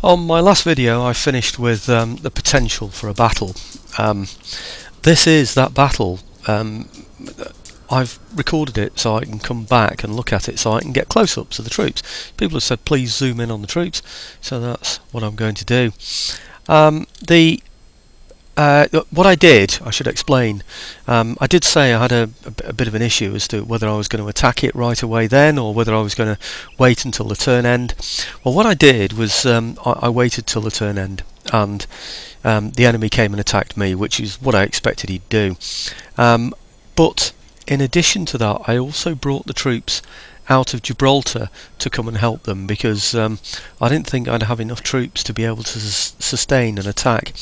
On my last video I finished with the potential for a battle. This is that battle. I've recorded it so I can come back and look at it so I can get close-ups of the troops. People have said please zoom in on the troops, so that's what I'm going to do. What I did, I should explain. I did say I had a bit of an issue as to whether I was going to attack it right away then or whether I was going to wait until the turn end. Well, what I did was I waited till the turn end, and the enemy came and attacked me, which is what I expected he'd do. But in addition to that, I also brought the troops out of Gibraltar to come and help them, because I didn't think I'd have enough troops to be able to sustain an attack.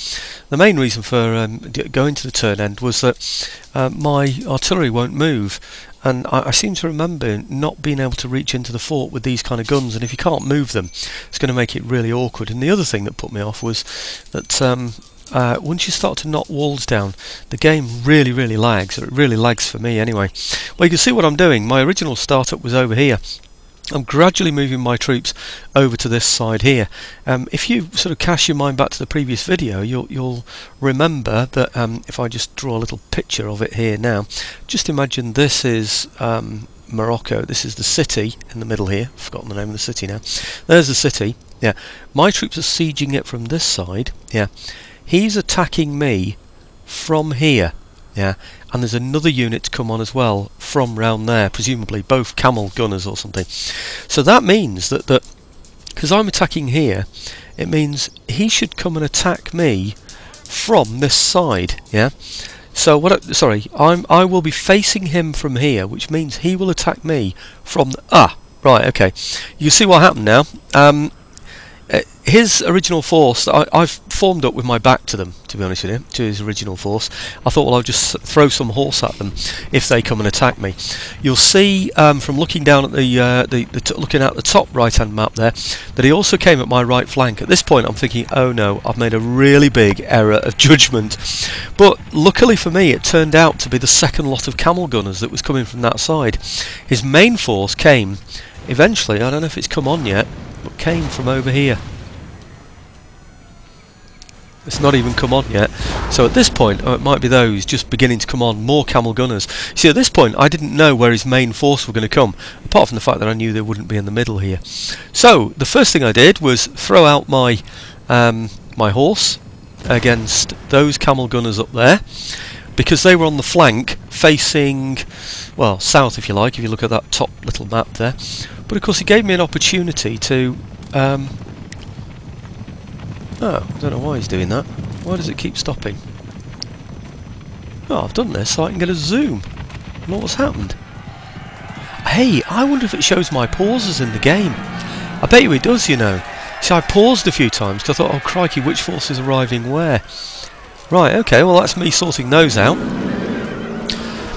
The main reason for going to the turn end was that my artillery won't move, and I seem to remember not being able to reach into the fort with these kind of guns, and if you can't move them it's going to make it really awkward. And the other thing that put me off was that once you start to knock walls down, the game really lags, or it really lags for me anyway. Well, you can see what I'm doing. My original startup was over here. I'm gradually moving my troops over to this side here. If you sort of cast your mind back to the previous video, you'll remember that if I just draw a little picture of it here now, just imagine this is Morocco. This is the city in the middle here. I've forgotten the name of the city now. There's the city. Yeah, my troops are sieging it from this side. Yeah. He's attacking me from here, yeah, and there's another unit to come on as well from round there, presumably both camel gunners or something. So that means that because I'm attacking here, it means he should come and attack me from this side, yeah. So I will be facing him from here, which means he will attack me from right, okay. You see what happened now. His original force, I've formed up with my back to them, to be honest with you, to his original force. I thought, well, I'll just throw some horse at them if they come and attack me. You'll see from looking down at looking at the top right-hand map there, that he also came at my right flank. At this point, I'm thinking, oh no, I've made a really big error of judgment. But luckily for me, it turned out to be the second lot of camel gunners that was coming from that side. His main force came eventually. I don't know if it's come on yet, but came from over here. It's not even come on yet. So at this point, it might be those just beginning to come on, more camel gunners. See, at this point I didn't know where his main force were going to come, apart from the fact that I knew they wouldn't be in the middle here. So the first thing I did was throw out my my horse against those camel gunners up there, because they were on the flank facing, well, south if you like, if you look at that top little map there. But of course it gave me an opportunity to oh, I don't know why he's doing that. Why does it keep stopping? Oh, I've done this so I can get a zoom. Look what's happened. Hey, I wonder if it shows my pauses in the game. I bet you it does, you know. See, I paused a few times because I thought, oh crikey, which force is arriving where? Right, okay, well that's me sorting those out.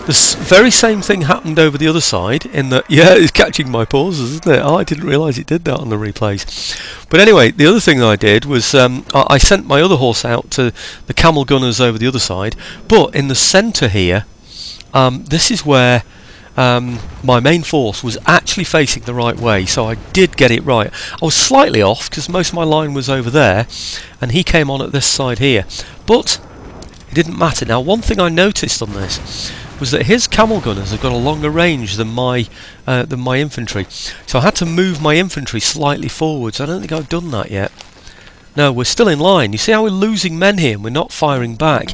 The very same thing happened over the other side, in that, yeah, it's catching my pauses, isn't it? Oh, I didn't realise it did that on the replays. But anyway, the other thing that I did was I sent my other horse out to the camel gunners over the other side, but in the centre here, this is where my main force was actually facing the right way, so I did get it right. I was slightly off because most of my line was over there, and he came on at this side here, but it didn't matter. Now, one thing I noticed on this was that his camel gunners have got a longer range than my infantry, so I had to move my infantry slightly forwards. I don't think I've done that yet. No, we're still in line. You see how we're losing men here and we're not firing back?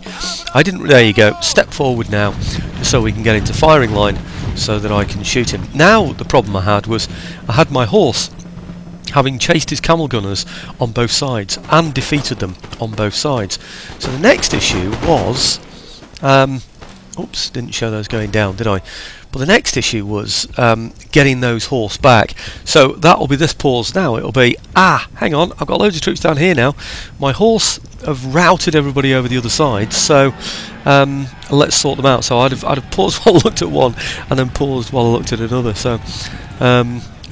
I didn't. There you go. Step forward now, just so we can get into firing line so that I can shoot him. Now the problem I had was I had my horse having chased his camel gunners on both sides and defeated them on both sides. So the next issue was oops, didn't show those going down, did I? But the next issue was getting those horse back. So that will be this pause now. It'll be, hang on, I've got loads of troops down here now. My horse have routed everybody over the other side, so let's sort them out. So I'd have paused while I looked at one, and then paused while I looked at another. So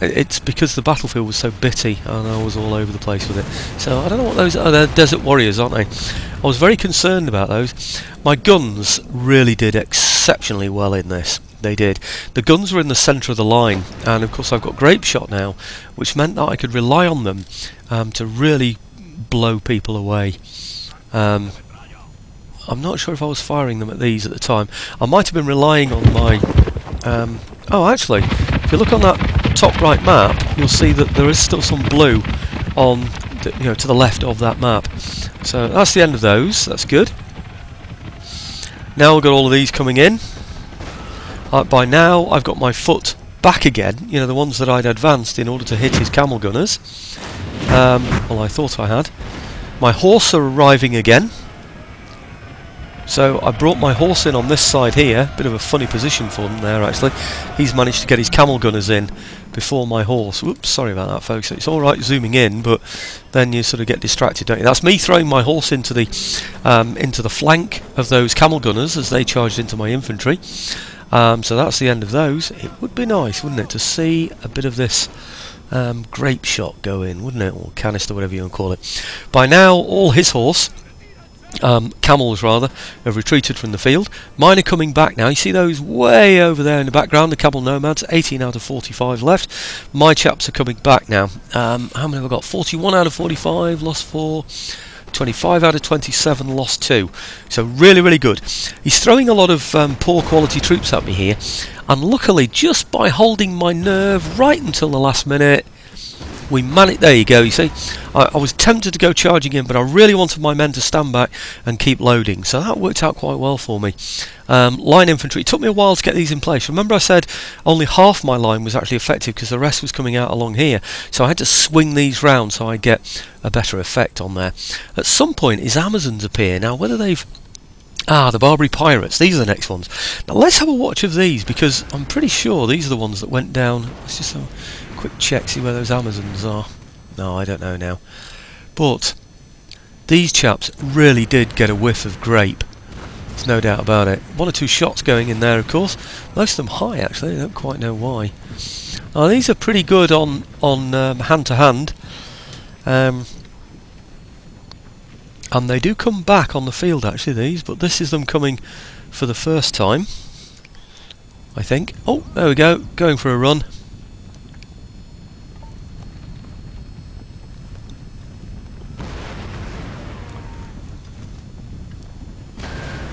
it's because the battlefield was so bitty and I was all over the place with it. So I don't know what those are. They're desert warriors, aren't they? I was very concerned about those. My guns really did exceptionally well in this. they did. The guns were in the centre of the line, and of course I've got grape shot now, which meant that I could rely on them to really blow people away. I'm not sure if I was firing them at these at the time. I might have been relying on my... oh, actually, if you look on that top right map, you'll see that there is still some blue on to the left of that map. So that's the end of those. That's good. Now we've got all of these coming in. By now I've got my foot back again, the ones that I'd advanced in order to hit his camel gunners. Well, I thought I had. My horse are arriving again. So I brought my horse in on this side here. Bit of a funny position for them there, actually. He's managed to get his camel gunners in before my horse. Whoops, sorry about that, folks. It's alright zooming in, but then you sort of get distracted, don't you? That's me throwing my horse into the flank of those camel gunners as they charged into my infantry. So that's the end of those. It would be nice, wouldn't it, to see a bit of this grape shot go in, wouldn't it? Or canister, whatever you want to call it. By now, all his horse... camels rather, have retreated from the field. Mine are coming back now. You see those way over there in the background, the camel nomads. 18 out of 45 left. My chaps are coming back now. How many have I got? 41 out of 45, lost 4. 25 out of 27, lost 2. So really, really good. He's throwing a lot of poor quality troops at me here, and luckily, just by holding my nerve right until the last minute, we managed. There you go. You see, I was tempted to go charging in, but I really wanted my men to stand back and keep loading. So that worked out quite well for me. Line infantry. It took me a while to get these in place. Remember, I said only half my line was actually effective because the rest was coming out along here. So I had to swing these round so I get a better effect on there. At some point, his Amazons appear. Now, whether they've the Barbary Pirates. These are the next ones. Now let's have a watch of these, because I'm pretty sure these are the ones that went down. Let's just have a quick check, see where those Amazons are. No, I don't know now. But these chaps really did get a whiff of grape. There's no doubt about it. 1 or 2 shots going in there, of course. Most of them high, actually. I don't quite know why. Now these are pretty good on hand to hand. And they do come back on the field, actually, these, but this is them coming for the first time, I think. Oh, there we go, going for a run.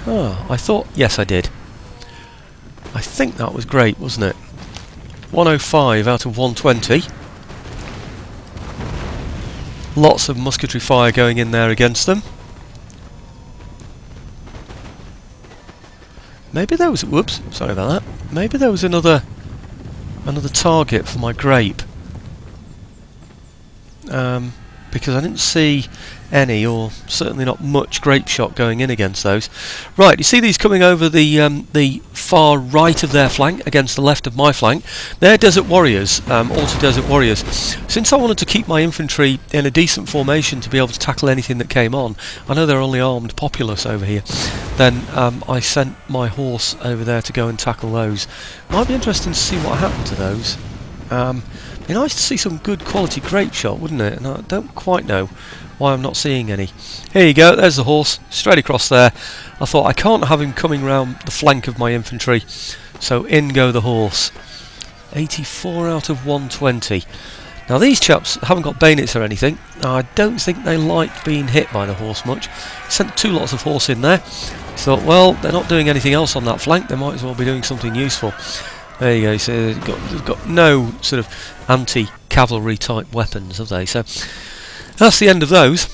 Ah, I thought, yes I did. I think that was great, wasn't it? 105 out of 120. Lots of musketry fire going in there against them. Maybe there was... whoops, sorry about that. Maybe there was another target for my grape. Because I didn't see any, or certainly not much, grape shot going in against those. Right, you see these coming over the far right of their flank against the left of my flank. They're Desert Warriors, also Desert Warriors. Since I wanted to keep my infantry in a decent formation to be able to tackle anything that came on, I know they're only armed populace over here, then I sent my horse over there to go and tackle those. Might be interesting to see what happened to those. Be nice to see some good quality grape shot, wouldn't it? And I don't quite know why I'm not seeing any. Here you go, there's the horse, straight across there. I thought I can't have him coming round the flank of my infantry, so in go the horse. 84 out of 120. Now these chaps haven't got bayonets or anything. I don't think they like being hit by the horse much. Sent 2 lots of horse in there. Thought, well, they're not doing anything else on that flank, they might as well be doing something useful. There you go, so they've got no sort of anti-cavalry type weapons, have they? So that's the end of those.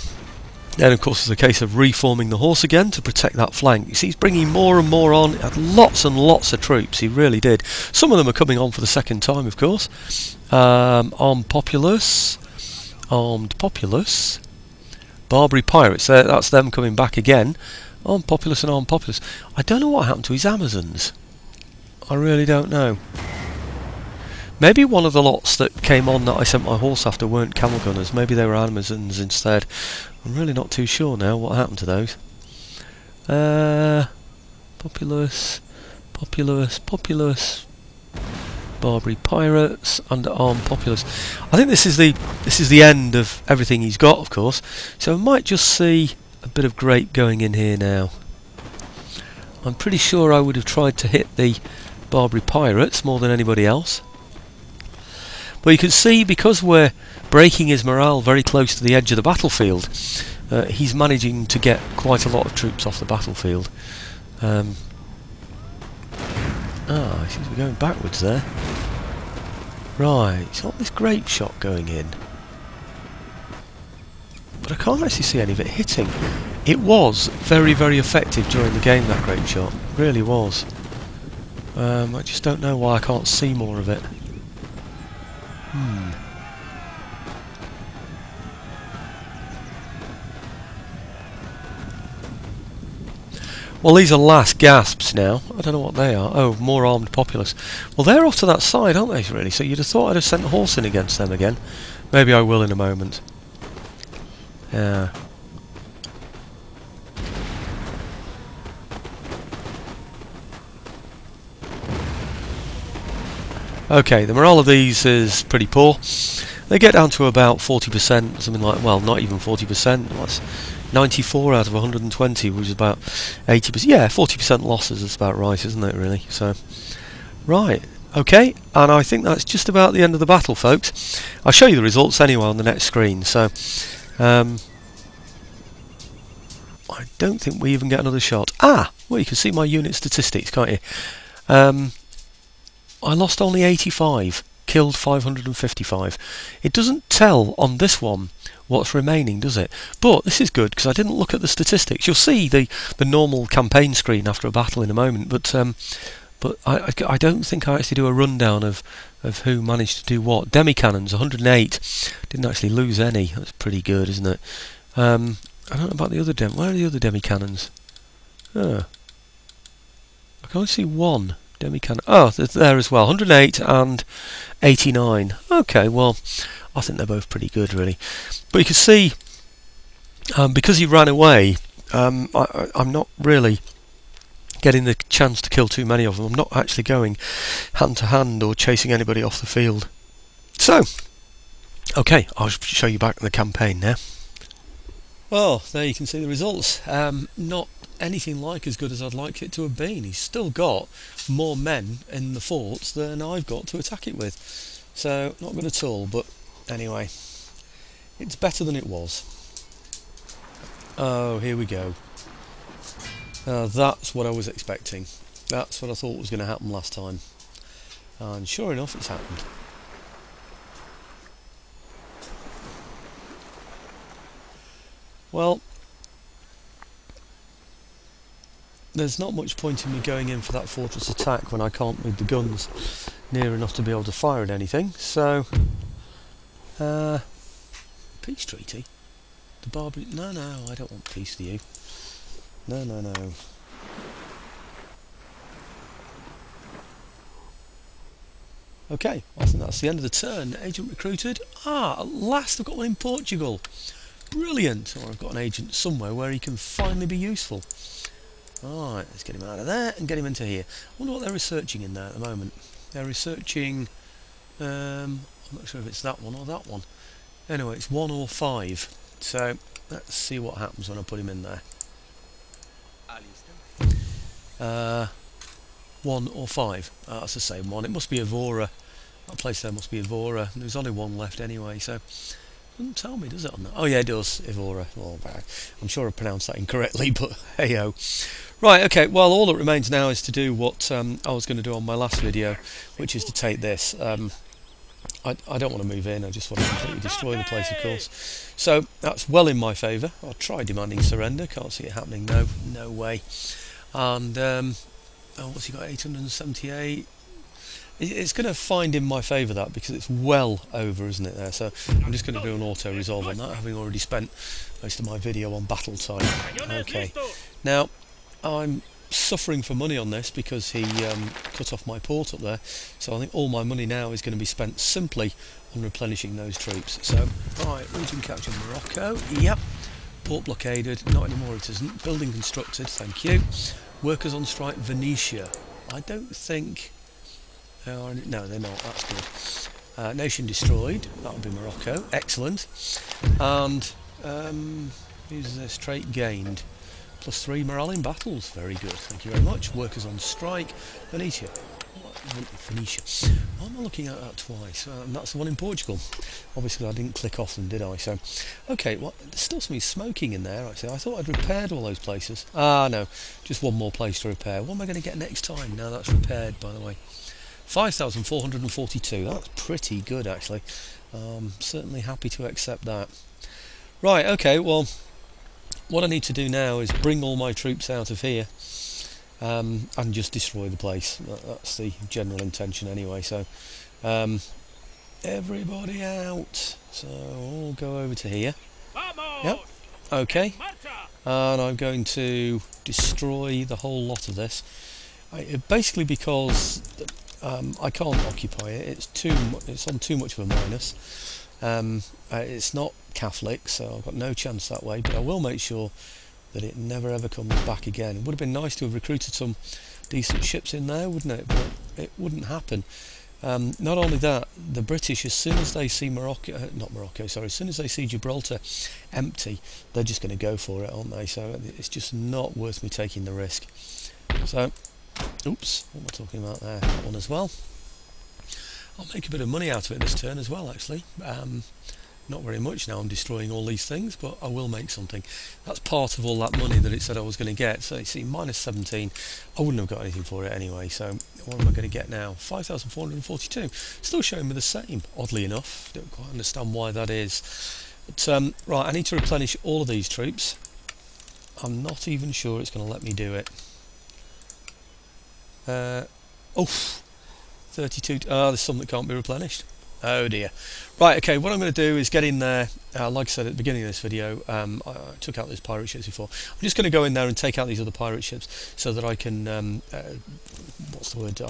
Then of course it's a case of reforming the horse again to protect that flank. You see he's bringing more and more on. He had lots and lots of troops, he really did. Some of them are coming on for the second time, of course. Armed populace. Barbary Pirates, that's them coming back again. Armed populace and armed populace. I don't know what happened to his Amazons. I really don't know. Maybe one of the lots that came on that I sent my horse after weren't camel gunners. Maybe they were Amazons instead. I'm really not too sure now what happened to those. Populace. Barbary Pirates, underarmed populace. I think this is the end of everything he's got, of course. So I might just see a bit of grape going in here now. I'm pretty sure I would have tried to hit the Barbary pirates more than anybody else. But you can see, because we're breaking his morale very close to the edge of the battlefield, he's managing to get quite a lot of troops off the battlefield. He seems to be going backwards there. Right, it's not this grape shot going in. But I can't actually see any of it hitting. It was very, very effective during the game, that grape shot. It really was. I just don't know why I can't see more of it. Well, these are last gasps now. I don't know what they are. Oh, more armed populace. Well, they're off to that side, aren't they, really? So you'd have thought I'd have sent a horse in against them again. Maybe I will in a moment. Yeah. Okay, the morale of these is pretty poor. They get down to about 40%, something like, well, not even 40%. That's 94 out of 120, which is about 80%. Yeah, 40% losses is about right, isn't it, really? So, right, okay, and I think that's just about the end of the battle, folks. I'll show you the results anyway on the next screen. So, I don't think we even get another shot. Well, you can see my unit statistics, can't you? I lost only 85, killed 555. It doesn't tell on this one what's remaining, does it? But this is good, because I didn't look at the statistics. You'll see the normal campaign screen after a battle in a moment, but I don't think I actually do a rundown of who managed to do what. Demi-cannons, 108. Didn't actually lose any. That's pretty good, isn't it? I don't know about the other where are the other demi-cannons? I can only see one demi-cannon. Oh, they're there as well. 108 and 89. Okay, well, I think they're both pretty good, really. But you can see, because he ran away, I'm not really getting the chance to kill too many of them. I'm not actually going hand to hand or chasing anybody off the field. So, okay, I'll show you back the campaign now. Well, there you can see the results. Not anything like as good as I'd like it to have been. He's still got more men in the forts than I've got to attack it with. So, not good at all, but anyway, it's better than it was. Oh, here we go. That's what I was expecting. That's what I thought was going to happen last time. And sure enough, it's happened. Well, there's not much point in me going in for that fortress attack when I can't move the guns near enough to be able to fire at anything. So, peace treaty? The Barbary... No, I don't want peace with you. No. Okay, I think that's the end of the turn. Agent recruited. At last I've got one in Portugal. Brilliant. Or I've got an agent somewhere where he can finally be useful. Alright, let's get him out of there and get him into here. I wonder what they're researching in there at the moment. They're researching... I'm not sure if it's that one or that one. Anyway, it's 1 or 5. So, let's see what happens when I put him in there. 1 or 5. That's the same one. It must be Evora. That place there must be Evora. There's only one left anyway, so... Doesn't tell me, does it, on that? Oh yeah, it does, Evora. Well, I'm sure I pronounced that incorrectly, but hey-ho. Right, okay, well, all that remains now is to do what I was going to do on my last video, which is to take this. I don't want to move in, I just want to completely destroy the place, of course. So, that's well in my favour. I'll try demanding surrender, can't see it happening, no way. And, what's he got, 878? It's going to find in my favour, that, because it's well over, isn't it, there? So I'm just going to do an auto-resolve on that, having already spent most of my video on battle time. Okay. Now, I'm suffering for money on this because he cut off my port up there, so I think all my money now is going to be spent simply on replenishing those troops. So, right, region captured Morocco, yep. Port blockaded, not anymore it isn't. Building constructed, thank you. Workers on strike, Venetia. I don't think... No, they're not, that's good. Nation destroyed, that'll be Morocco, excellent. And, who's this? Trait gained. +3 morale in battles, very good, thank you very much. Workers on strike, Venetia. Phoenicia. Why am I looking at that twice? That's the one in Portugal. Obviously I didn't click off them, did I? So, okay, well, there's still something smoking in there, actually. I thought I'd repaired all those places. Ah, no, just one more place to repair. What am I going to get next time? Now that's repaired, by the way. 5,442, that's pretty good, actually. Certainly happy to accept that. Right, okay, well, what I need to do now is bring all my troops out of here. And just destroy the place. That's the general intention anyway, so everybody out. So I'll go over to here. Yep, okay. And I'm going to destroy the whole lot of this. Basically because I can't occupy it. It's on too much of a minus. It's not Catholic, so I've got no chance that way, but I will make sure that it never ever comes back again. It would have been nice to have recruited some decent ships in there, wouldn't it? But it wouldn't happen. Not only that, the British, as soon as they see as soon as they see Gibraltar empty, they're just going to go for it, aren't they? So it's just not worth me taking the risk. So, oops, what am I talking about there? That one as well. I'll make a bit of money out of it this turn as well, actually. Not very much now I'm destroying all these things, but I will make something. That's part of all that money that it said I was going to get. So you see, minus 17, I wouldn't have got anything for it anyway. So what am I going to get now? 5,442. Still showing me the same, oddly enough. Don't quite understand why that is. But right, I need to replenish all of these troops. I'm not even sure it's going to let me do it. Oh, 32. There's some that can't be replenished. Oh dear. Right, okay, what I'm going to do is get in there, like I said at the beginning of this video, I took out those pirate ships before. I'm just going to go in there and take out these other pirate ships so that I can, I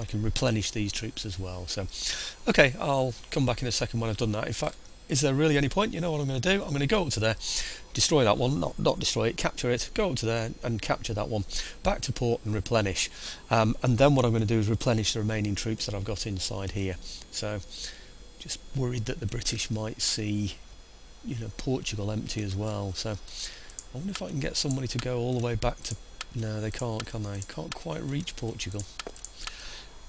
can replenish these troops as well. So, okay, I'll come back in a second when I've done that. In fact, is there really any point? You know what I'm going to do? I'm going to go up to there, destroy that one, not destroy it, capture it, go up to there and capture that one, back to port and replenish. And then what I'm going to do is replenish the remaining troops that I've got inside here. So, just worried that the British might see, you know, Portugal empty as well. So I wonder if I can get somebody to go all the way back to... No, they can't, can they? Can't quite reach Portugal.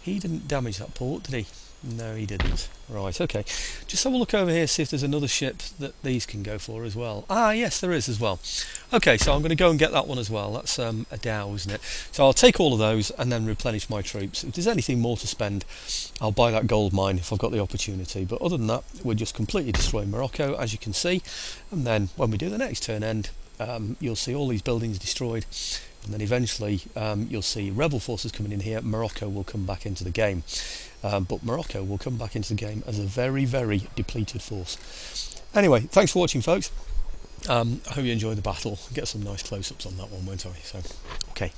He didn't damage that port, did he? No, he didn't. Right, okay. Just have a look over here, see if there's another ship that these can go for as well. Ah, yes, there is as well. Okay, so I'm going to go and get that one as well. That's a Dow, isn't it? So I'll take all of those and then replenish my troops. If there's anything more to spend, I'll buy that gold mine if I've got the opportunity. But other than that, we're just completely destroying Morocco, as you can see. And then when we do the next turn end, you'll see all these buildings destroyed. And then eventually you'll see rebel forces coming in here. Morocco will come back into the game. But Morocco will come back into the game as a very, very depleted force. Anyway, thanks for watching, folks. I hope you enjoyed the battle. Get some nice close-ups on that one, won't I? So, okay.